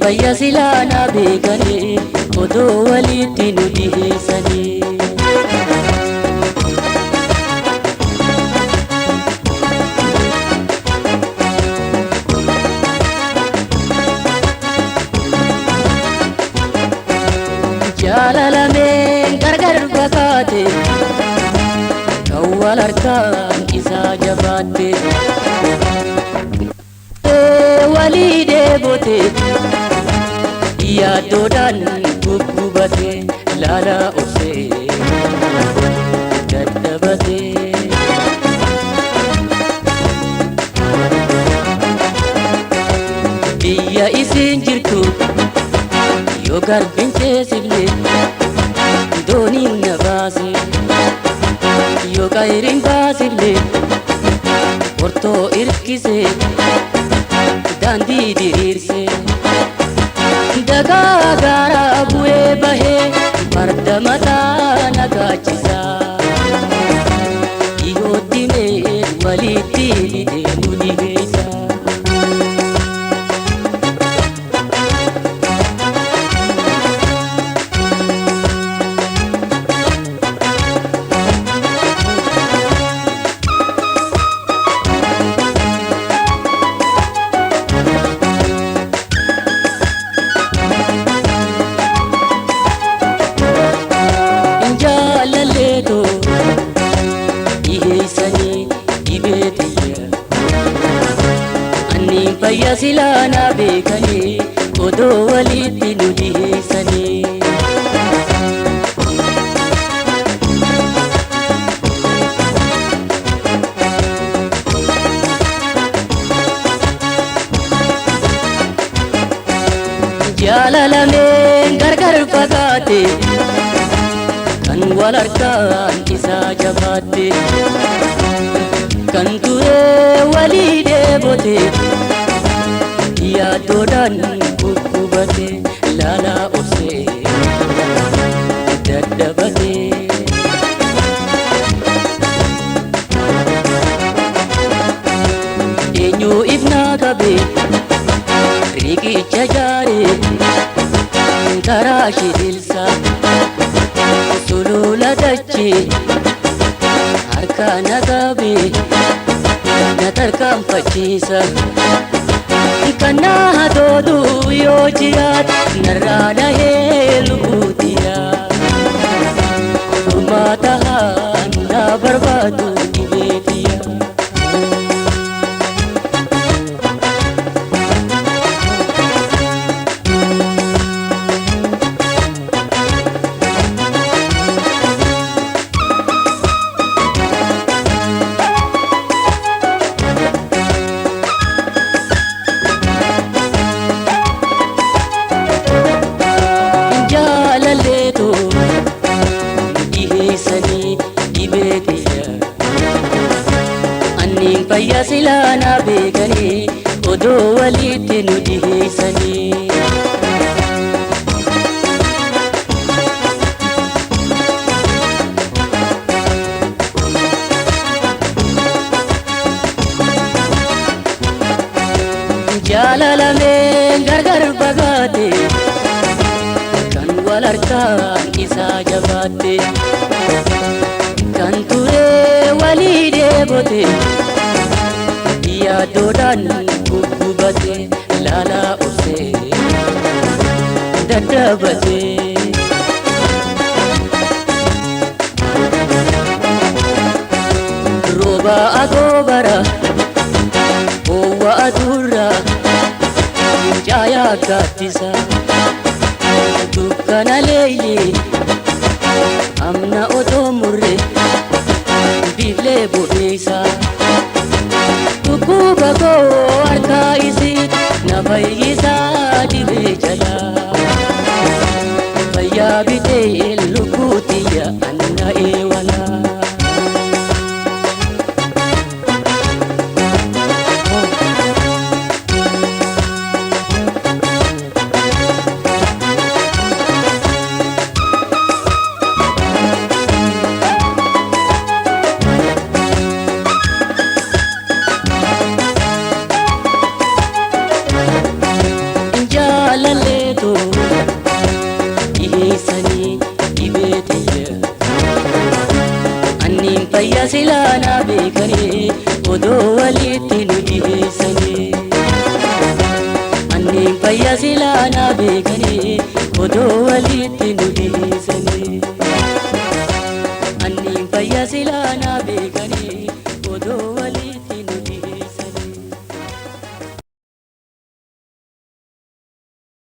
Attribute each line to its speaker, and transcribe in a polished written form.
Speaker 1: fayya silaana beekanii odoo walitti nu dhiheessanii. Jaalalameen gargar fakkaate kan wal harkaan isaa jabaatte walii deebote yaaddoodhaan guggubate laalaa obsee dadhabate. Biyya isiin jirtu yoo garbiin ceesifne dooniin na baase yoo qayriin baasifne portoo irkise daandii diriirse dagaa gaaraa bu'ee bahee farda mataa nagaachisa dhihootti mee walitti hidhee nu dhiheessa. Fayya silaana beekanii odoo walitti nu dhiheessanii. Jaalalameen gargar fakkaate kan wal harkaan isaa jabaatte kan turee walii deebote yaaddoodhaan guggubate laalaa obsee dadhabate. Eenyuu ifnaa qabe riqicha jaaree karaa shidilsa sulula dachee harka na qabe na tarkaanfachiisa. Kana hatootu yoo jiraat narraa dhahee lubuutiyaa furmaata na barbaadu dhibeetiyaa. Fayya silaana beekanii odoo walitti nu dhiheessanii. Jaalalameen gargar fakkaate kan wal harkaan isaa jabaatte kan turee walii deebote yaaddoodhaan guggubate laalaa obsee dadhabate. Rooba agoobara oowwa aduurra caayaa gaaddisa dukkana leeyyi amna otoo murre biiflee bobeeysa. Dhukkuba koo harkaa isii na fayyisaa dhibee jalaa fayyaa bitee lubbuutiyya anna eewalaa. silana begani odo walitti nu dhiisanii anni fayya silana begani odo